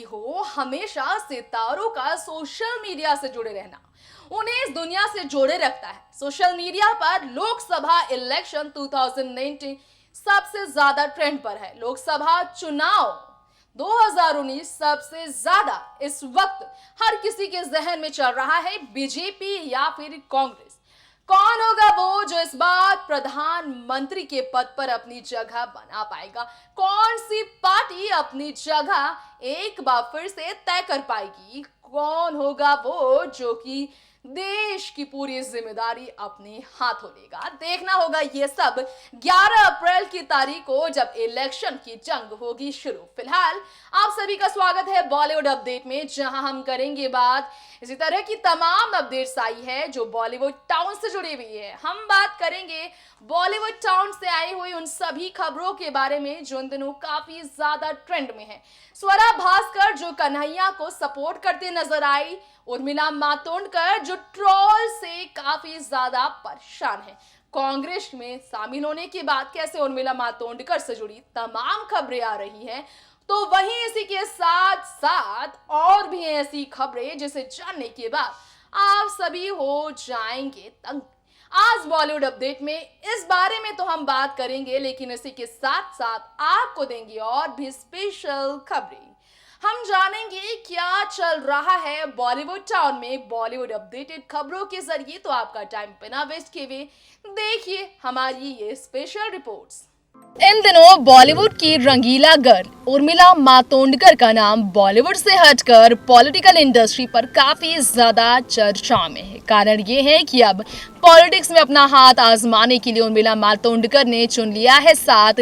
हो हमेशा सितारों का सोशल मीडिया से जुड़े रहना उन्हें इस दुनिया से जोड़े रखता है। सोशल मीडिया पर लोकसभा इलेक्शन 2019 सबसे ज्यादा ट्रेंड पर है। लोकसभा चुनाव 2019 सबसे ज्यादा इस वक्त हर किसी के जहन में चल रहा है, बीजेपी या फिर कांग्रेस। कौन होगा वो जो इस बार प्रधानमंत्री के पद पर अपनी जगह बना पाएगा? कौन सी पार्टी अपनी जगह एक बार फिर से तय कर पाएगी? कौन होगा वो जो कि देश की पूरी जिम्मेदारी अपने हाथों लेगा? देखना होगा ये सब 11 अप्रैल की तारीख को जब इलेक्शन की जंग होगी शुरू। फिलहाल आप सभी का स्वागत है बॉलीवुड अपडेट में, जहां हम करेंगे बात इसी तरह की तमाम अपडेट्स आई है जो बॉलीवुड टाउन से जुड़ी हुई है। हम बात करेंगे बॉलीवुड टाउन से आई हुई उन सभी खबरों के बारे में जो इन दिनों काफी ज्यादा ट्रेंड में है। स्वरा भास्कर जो कन्हैया को सपोर्ट करते नजर आई, उर्मिला मातोंडकर जो ट्रोल से काफी ज्यादा परेशान है। कांग्रेस में शामिल होने के बाद कैसे उर्मिला मातोंडकर से जुड़ी तमाम खबरें आ रही हैं, तो वहीं इसी के साथ साथ और भी ऐसी खबरें जिसे जानने के बाद आप सभी हो जाएंगे तंग। आज बॉलीवुड अपडेट में इस बारे में तो हम बात करेंगे, लेकिन इसी के साथ साथ आपको देंगे और भी स्पेशल खबरें। हम जानेंगे क्या चल रहा है बॉलीवुड टाउन में बॉलीवुड अपडेटेड खबरों के जरिए। तो आपका टाइम बिना वेस्ट किए हुए देखिए हमारी ये स्पेशल रिपोर्ट्स। इन दिनों बॉलीवुड की रंगीला गर्ल उर्मिला मातोंडकर का नाम बॉलीवुड से हटकर पॉलिटिकल इंडस्ट्री पर काफी ज्यादा चर्चा में है। कारण ये है कि अब पॉलिटिक्स में अपना हाथ आजमाने के लिए उर्मिला मातोंडकर ने चुन लिया है साथ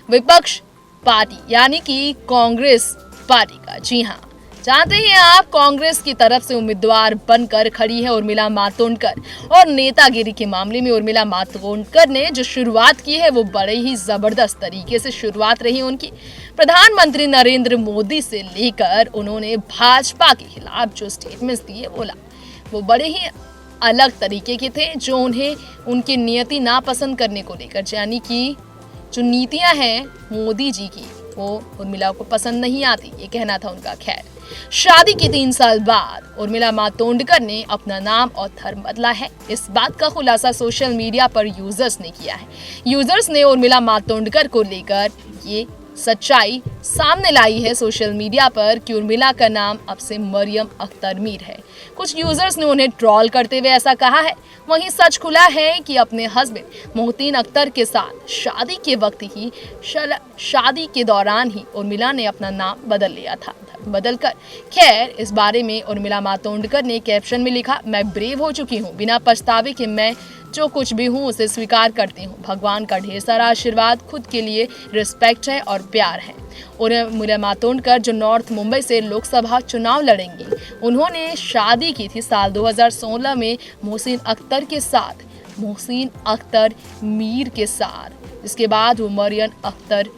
विपक्ष पार्टी यानी कि कांग्रेस पार्टी का। जी हाँ, जानते हैं आप, कांग्रेस की तरफ से उम्मीदवार बनकर खड़ी है उर्मिला मातोंडकर। और नेतागिरी के मामले में उर्मिला मातोंडकर ने जो शुरुआत की है वो बड़े ही जबरदस्त तरीके से शुरुआत रही उनकी। प्रधानमंत्री नरेंद्र मोदी से लेकर उन्होंने भाजपा के खिलाफ जो स्टेटमेंट्स दिए वो बड़े ही अलग तरीके के थे, जो उन्हें उनकी नियति नापसंद करने को लेकर, यानी कि जो नीतियां हैं मोदी जी की वो उर्मिला को पसंद नहीं आती, ये कहना था उनका। खैर, शादी के 3 साल बाद उर्मिला मातोंडकर ने अपना नाम और धर्म बदला है। इस बात का खुलासा सोशल मीडिया पर यूजर्स ने किया है। यूजर्स ने उर्मिला मातोंडकर को लेकर ये सच्चाई सामने लाई है सोशल मीडिया पर कि उर्मिला का नाम अब से मरियम अख्तर मीर है। कुछ यूजर्स ने उन्हें ट्रोल करते हुए ऐसा कहा है। वहीं सच खुला है कि अपने हस्बैंड मोहसिन अख्तर के साथ शादी के दौरान ही उर्मिला ने अपना नाम बदल लिया था, बदलकर। खैर, इस बारे में उर्मिला मातोंडकर ने कैप्शन में लिखा, मैं ब्रेव हो चुकी हूँ, बिना पछतावे के मैं जो कुछ भी हूँ उसे स्वीकार करती हूँ। भगवान का ढेर सारा आशीर्वाद, खुद के लिए रिस्पेक्ट है और प्यार है। उर्मिला मातोंडकर जो नॉर्थ मुंबई से लोकसभा चुनाव लड़ेंगी, उन्होंने शादी की थी साल 2016 में मोहसिन अख्तर के साथ, मोहसिन अख्तर मीर के साथ। इसके बाद वो मरियम अख्तर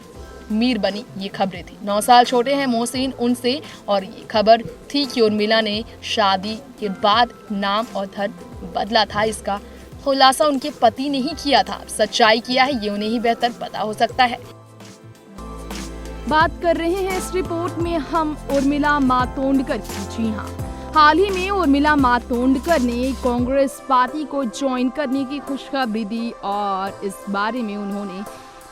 मीर बनी, ये खबरें थी। 9 साल छोटे हैं मोहसिन उनसे, और ये खबर थी कि उर्मिला ने शादी के बाद नाम और धर्म बदला था। इसका खुलासा उनके पति ने ही किया था। सच्चाई किया है ये उन्हें ही बेहतर पता हो सकता है। बात कर रहे हैं इस रिपोर्ट में हम उर्मिला मातोंडकर की। जी हाँ, हाल ही में उर्मिला मातोंडकर ने कांग्रेस पार्टी को ज्वाइन करने की खुशखबरी दी और इस बारे में उन्होंने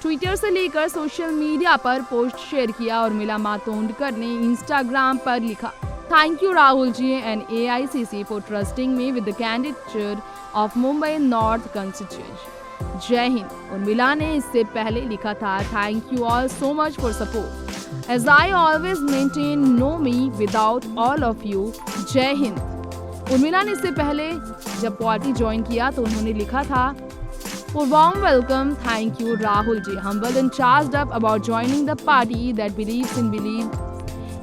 ट्विटर से लेकर सोशल मीडिया पर पोस्ट शेयर किया। उर्मिला मातोंडकर ने इंस्टाग्राम पर लिखा, thank you Rahul ji and AICC for trusting me with the candidate of Mumbai north constituency. जय हिंद। उर्मिला ने इससे पहले लिखा था, thank you all so much for support as I always maintain know me without all of you. जय हिंद। उर्मिला ने इससे पहले जब पार्टी ज्वाइन किया तो उन्होंने लिखा था, For warm welcome, thank you Rahul ji, humbled and charged up about joining the party that believes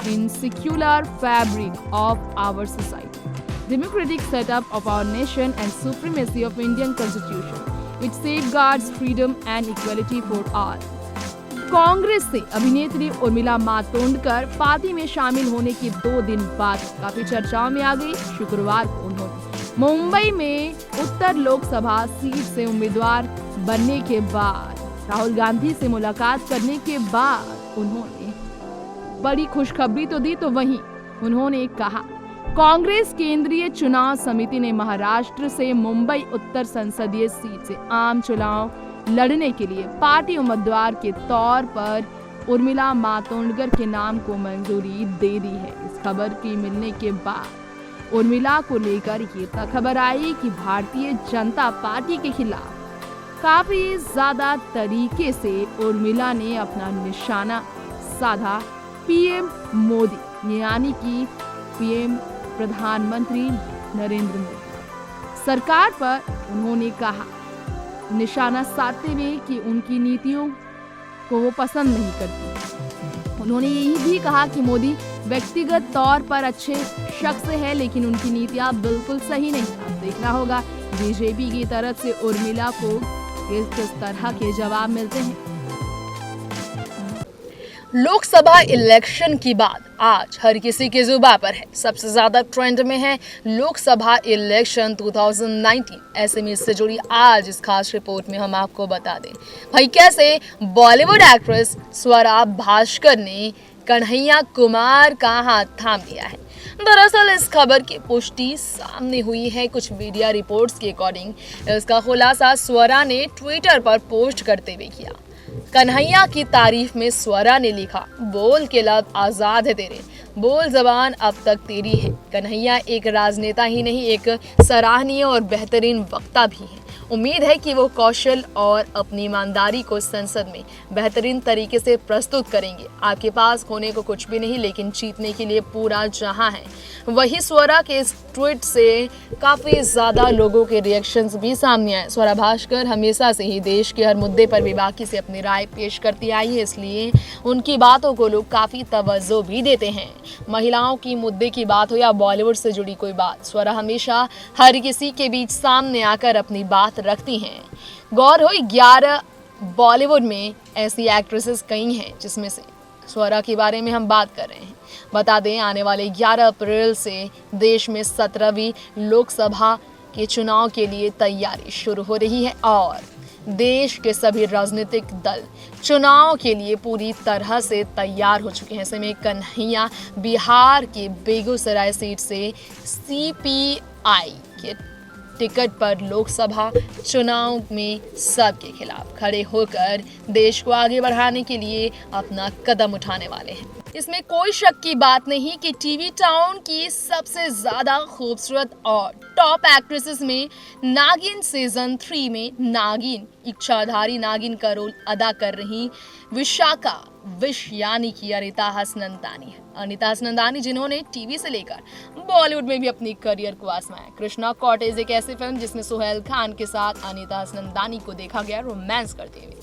in secular fabric of our society, democratic setup of our nation and supremacy of Indian constitution, which safeguards freedom and equality for all. Congress से अभिनेत्री Urmila Matondkar party में शामिल होने के 2 दिन बाद काफी चर्चाओं में आ गई। शुक्रवार को उन्होंने मुंबई में उत्तर लोकसभा सीट से उम्मीदवार बनने के बाद राहुल गांधी से मुलाकात करने के बाद उन्होंने बड़ी खुशखबरी तो दी, तो वहीं उन्होंने कहा कांग्रेस केंद्रीय चुनाव समिति ने महाराष्ट्र से मुंबई उत्तर संसदीय सीट से आम चुनाव लड़ने के लिए पार्टी उम्मीदवार के तौर पर उर्मिला मातोंडकर के नाम को मंजूरी दे दी है। इस खबर की मिलने के बाद उर्मिला को लेकर ये खबर आई कि भारतीय जनता पार्टी के खिलाफ काफी ज्यादा तरीके से उर्मिला ने अपना निशाना साधा पीएम मोदी यानी कि पीएम प्रधानमंत्री नरेंद्र मोदी सरकार पर उन्होंने कहा निशाना साधते हुए कि उनकी नीतियों को वो पसंद नहीं करती। उन्होंने यही भी कहा कि मोदी व्यक्तिगत तौर पर अच्छे शख्स है लेकिन उनकी नीतियां बिल्कुल सही नहीं। अब देखना होगा बीजेपी की तरफ से उर्मिला को किस तरह के जवाब मिलते हैं। लोकसभा इलेक्शन की बात आज हर किसी की जुबान पर है। सबसे ज्यादा ट्रेंड में है लोकसभा इलेक्शन 2019। ऐसे में इससे जुड़ी आज इस खास रिपोर्ट में हम आपको बता दें भाई कैसे बॉलीवुड एक्ट्रेस स्वरा भास्कर ने कन्हैया कुमार का हाथ थाम लिया है। दरअसल इस खबर की पुष्टि सामने हुई है कुछ मीडिया रिपोर्ट्स के अकॉर्डिंग। इसका खुलासा स्वरा ने ट्विटर पर पोस्ट करते हुए किया। कन्हैया की तारीफ में स्वरा ने लिखा, बोल के लब आजाद है तेरे, बोल जबान अब तक तेरी है। कन्हैया एक राजनेता ही नहीं एक सराहनीय और बेहतरीन वक्ता भी है। उम्मीद है कि वो कौशल और अपनी ईमानदारी को संसद में बेहतरीन तरीके से प्रस्तुत करेंगे। आपके पास खोने को कुछ भी नहीं लेकिन जीतने के लिए पूरा जहां है। वही स्वरा के इस ट्वीट से काफ़ी ज़्यादा लोगों के रिएक्शंस भी सामने आए। स्वरा भास्कर हमेशा से ही देश के हर मुद्दे पर बेबाकी से अपनी राय पेश करती आई है, इसलिए उनकी बातों को लोग काफ़ी तवज्जो भी देते हैं। महिलाओं की मुद्दे की बात हो या बॉलीवुड से जुड़ी कोई बात, स्वरा हमेशा हर किसी के बीच सामने आकर अपनी बात रखती हैं। गौर हो 11 बॉलीवुड में ऐसी एक्ट्रेसेस कई हैं जिसमें से स्वरा के बारे में हम बात कर रहे हैं। बता दें आने वाले 11 अप्रैल से देश में 17वीं लोकसभा के चुनाव के लिए तैयारी शुरू हो रही है और देश के सभी राजनीतिक दल चुनाव के लिए पूरी तरह से तैयार हो चुके हैं। ऐसे में कन्हैया बिहार के बेगूसराय सीट से सीपीआई के टिकट पर लोकसभा चुनाव में सबके खिलाफ खड़े होकर देश को आगे बढ़ाने के लिए अपना कदम उठाने वाले हैं। इसमें कोई शक की बात नहीं कि टीवी टाउन की सबसे ज्यादा खूबसूरत और टॉप एक्ट्रेसेस में नागिन सीजन 3 में नागिन इच्छाधारी नागिन का रोल अदा कर रही विशाखा विश यानी कि अनीता हसनंदानी है। अनीता हसनंदानी जिन्होंने टीवी से लेकर बॉलीवुड में भी अपनी करियर को आजमाया। कृष्णा कॉटेज एक ऐसी फिल्म जिसमें सुहेल खान के साथ अनीता हसनंदानी को देखा गया रोमांस करते हुए।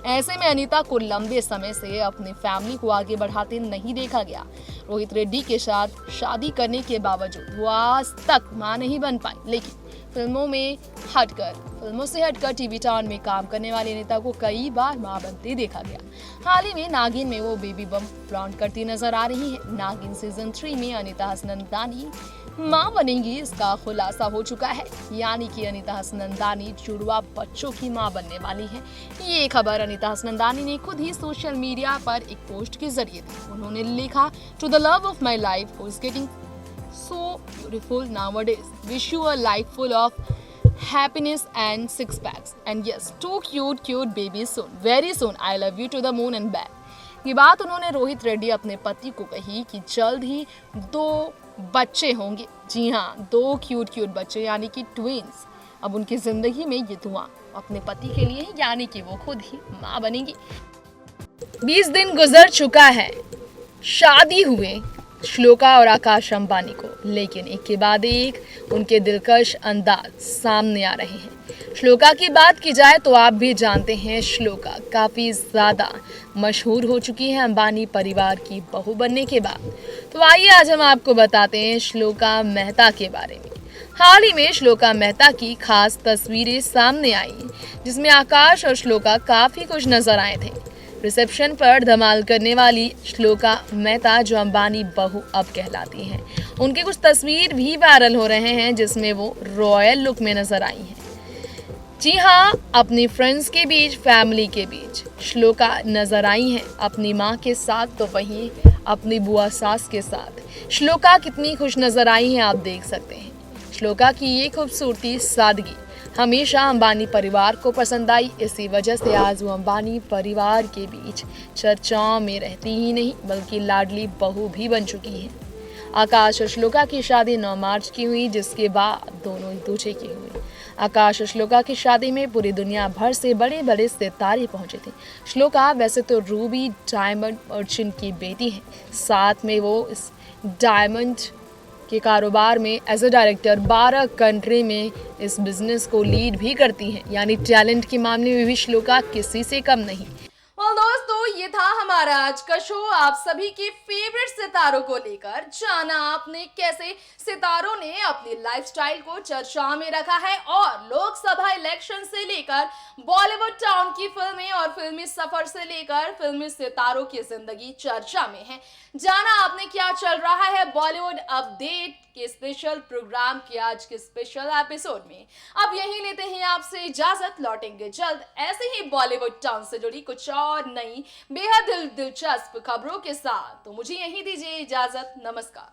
ऐसे में अनीता को लंबे समय से अपनी फैमिली को आगे बढ़ाते नहीं देखा गया। रोहित रेड्डी के साथ शादी करने के बावजूद वो आज तक मां नहीं बन पाई, लेकिन फिल्मों से हटकर टीवी टाउन में काम करने वाली अनीता को कई बार मां बनते देखा गया। हाल ही में नागिन में वो बेबी बम फ्लॉन्ट करती नजर आ रही है। नागिन सीजन 3 में अनीता हसनंदानी मां बनेंगी, इसका खुलासा हो चुका है। यानी कि अनीता हसनंदानी जुड़वा बच्चों की मां बनने वाली है। ये खबर अनीता हसनंदानी ने खुद ही सोशल मीडिया पर एक पोस्ट के जरिए दी। उन्होंने लिखा, to the love of my life who is getting so beautiful nowadays, wish you a life full of happiness and six packs and yes, two cute babies soon, very soon, I love you to the moon and back। ये बात उन्होंने रोहित रेड्डी अपने पति को कही कि जल्द ही 2 बच्चे होंगे। जी हाँ, 2 क्यूट बच्चे यानी कि ट्विंस। अब उनकी जिंदगी में ये दुआ अपने पति के लिए है, यानी कि वो खुद ही माँ बनेंगी। 20 दिन गुजर चुका है शादी हुए श्लोका और आकाश अंबानी को, लेकिन एक के बाद एक उनके दिलकश अंदाज सामने आ रहे हैं। श्लोका की बात की जाए तो आप भी जानते हैं श्लोका काफ़ी ज़्यादा मशहूर हो चुकी है अंबानी परिवार की बहू बनने के बाद। तो आइए आज हम आपको बताते हैं श्लोका मेहता के बारे में। हाल ही में श्लोका मेहता की खास तस्वीरें सामने आई जिसमें आकाश और श्लोका काफ़ी खुश नजर आए थे। रिसेप्शन पर धमाल करने वाली श्लोका मेहता जो अंबानी बहू अब कहलाती हैं, उनके कुछ तस्वीर भी वायरल हो रहे हैं जिसमें वो रॉयल लुक में नजर आई हैं। जी हाँ, अपनी फ्रेंड्स के बीच, फैमिली के बीच श्लोका नजर आई हैं अपनी मां के साथ। तो वहीं अपनी बुआ सास के साथ। श्लोका कितनी खुश नजर आई हैं आप देख सकते हैं। श्लोका की ये खूबसूरती, सादगी हमेशा अंबानी परिवार को पसंद आई। इसी वजह से आज वो अंबानी परिवार के बीच चर्चाओं में रहती ही नहीं बल्कि लाडली बहू भी बन चुकी हैं। आकाश और श्लोका की शादी 9 मार्च की हुई, जिसके बाद दोनों एक दूसरे की हुई। आकाश और श्लोका की शादी में पूरी दुनिया भर से बड़े बड़े सितारे पहुंचे थे। श्लोका वैसे तो रूबी डायमंड मर्चेंट की बेटी है, साथ में वो इस डायमंड के कारोबार में एज अ डायरेक्टर 12 कंट्री में इस बिजनेस को लीड भी करती हैं। यानी टैलेंट के मामले में भी श्लोका किसी से कम नहीं। दोस्तों, ये था हमारा आज का शो। आप सभी के फेवरेट सितारों को लेकर जाना आपने कैसे सितारों ने अपनी लाइफस्टाइल को चर्चा में रखा है और लोकसभा इलेक्शन से लेकर बॉलीवुड टाउन की फिल्में और फिल्मी सफर से लेकर फिल्मी सितारों की जिंदगी चर्चा में है। जाना आपने क्या चल रहा है बॉलीवुड अपडेट के स्पेशल प्रोग्राम के आज के स्पेशल एपिसोड में। अब यही लेते हैं आपसे इजाजत, लौटेंगे जल्द ऐसे ही बॉलीवुड टाउन से जुड़ी कुछ और नई बेहद दिलचस्प खबरों के साथ। तो मुझे यही दीजिए इजाजत, नमस्कार।